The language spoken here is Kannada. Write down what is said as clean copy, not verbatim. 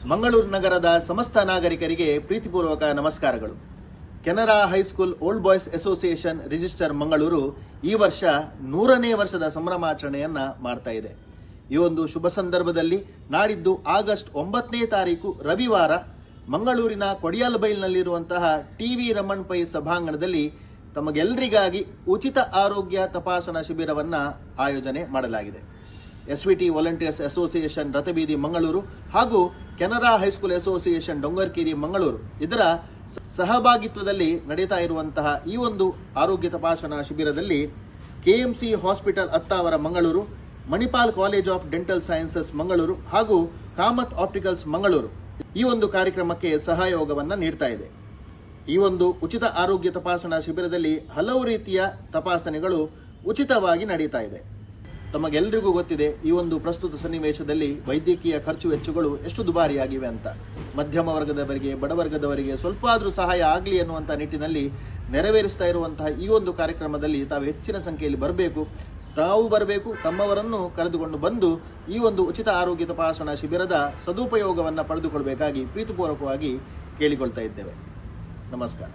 ಮಂಗಳೂರು ನಗರದ ಸಮಸ್ತ ನಾಗರಿಕರಿಗೆ ಪ್ರೀತಿಪೂರ್ವಕ ನಮಸ್ಕಾರಗಳು. Canara high school old boys association register Mangaluru ಈ ವರ್ಷ 100ನೇ ವರ್ಷದ ಸಂಭ್ರಮಾಚರಣೆಯನ್ನ ಮಾಡ್ತಾ ಇದೆ. ಈ ಒಂದು ಶುಭ ಸಂದರ್ಭದಲ್ಲಿ ನಾಡಿದ್ದು ಆಗಸ್ಟ್ 9ನೇ ತಾರೀಕು ರವಿವಾರ ಮಂಗಳೂರಿನ ಕೊಡಿಯಾಲಬೈಲ್ನಲ್ಲಿರುವಂತಹ ಟಿವಿ ರಮಣ್ ಪೈ ಸಭಾಂಗಣದಲ್ಲಿ ತಮಗೆಲ್ಲರಿಗಾಗಿ ಉಚಿತ ಆರೋಗ್ಯ ತಪಾಸಣಾ ಶಿಬಿರವನ್ನ ಆಯೋಜನೆ ಮಾಡಲಾಗಿದೆ. ಎಸ್ವಿಟಿ ವಾಲಂಟಿಯರ್ಸ್ ಅಸೋಸಿಯೇಷನ್ ರಥಬೀದಿ ಮಂಗಳೂರು ಹಾಗೂ ಕೆನರಾ ಹೈಸ್ಕೂಲ್ ಅಸೋಸಿಯೇಷನ್ ಡೊಂಗರ್ಕಿರಿ ಮಂಗಳೂರು ಇದರ ಸಹಭಾಗಿತ್ವದಲ್ಲಿ ನಡೀತಾ ಇರುವಂತಹ ಈ ಒಂದು ಆರೋಗ್ಯ ತಪಾಸಣಾ ಶಿಬಿರದಲ್ಲಿ KMC hospital Attavar Mangaluru, Manipal college of dental sciences Mangaluru ಹಾಗೂ ಕಾಮತ್ ಆಪ್ಟಿಕಲ್ಸ್ ಮಂಗಳೂರು ಈ ಒಂದು ಕಾರ್ಯಕ್ರಮಕ್ಕೆ ಸಹಯೋಗವನ್ನ ನೀಡ್ತಾ ಇದೆ. ಈ ಒಂದು ಉಚಿತ ಆರೋಗ್ಯ ತಪಾಸಣಾ ಶಿಬಿರದಲ್ಲಿ ಹಲವು ರೀತಿಯ ತಪಾಸಣೆಗಳು ಉಚಿತವಾಗಿ ನಡೀತಾ ಇದೆ. ತಮಗೆಲ್ಲರಿಗೂ ಗೊತ್ತಿದೆ, ಈ ಒಂದು ಪ್ರಸ್ತುತ ಸನ್ನಿವೇಶದಲ್ಲಿ ವೈದ್ಯಕೀಯ ಖರ್ಚು ವೆಚ್ಚಗಳು ಎಷ್ಟು ದುಬಾರಿಯಾಗಿವೆ ಅಂತ. ಮಧ್ಯಮ ವರ್ಗದವರಿಗೆ, ಬಡವರ್ಗದವರಿಗೆ ಸ್ವಲ್ಪ ಆದರೂ ಸಹಾಯ ಆಗಲಿ ಅನ್ನುವಂಥ ನಿಟ್ಟಿನಲ್ಲಿ ನೆರವೇರಿಸ್ತಾ ಇರುವಂತಹ ಈ ಒಂದು ಕಾರ್ಯಕ್ರಮದಲ್ಲಿ ತಾವು ಹೆಚ್ಚಿನ ಸಂಖ್ಯೆಯಲ್ಲಿ ಬರಬೇಕು, ತಾವು ಬರಬೇಕು, ತಮ್ಮವರನ್ನು ಕರೆದುಕೊಂಡು ಬಂದು ಈ ಒಂದು ಉಚಿತ ಆರೋಗ್ಯ ತಪಾಸಣಾ ಶಿಬಿರದ ಸದುಪಯೋಗವನ್ನು ಪಡೆದುಕೊಳ್ಳಬೇಕಾಗಿ ಪ್ರೀತಿಪೂರ್ವಕವಾಗಿ ಕೇಳಿಕೊಳ್ತಾ ಇದ್ದೇವೆ. ನಮಸ್ಕಾರ.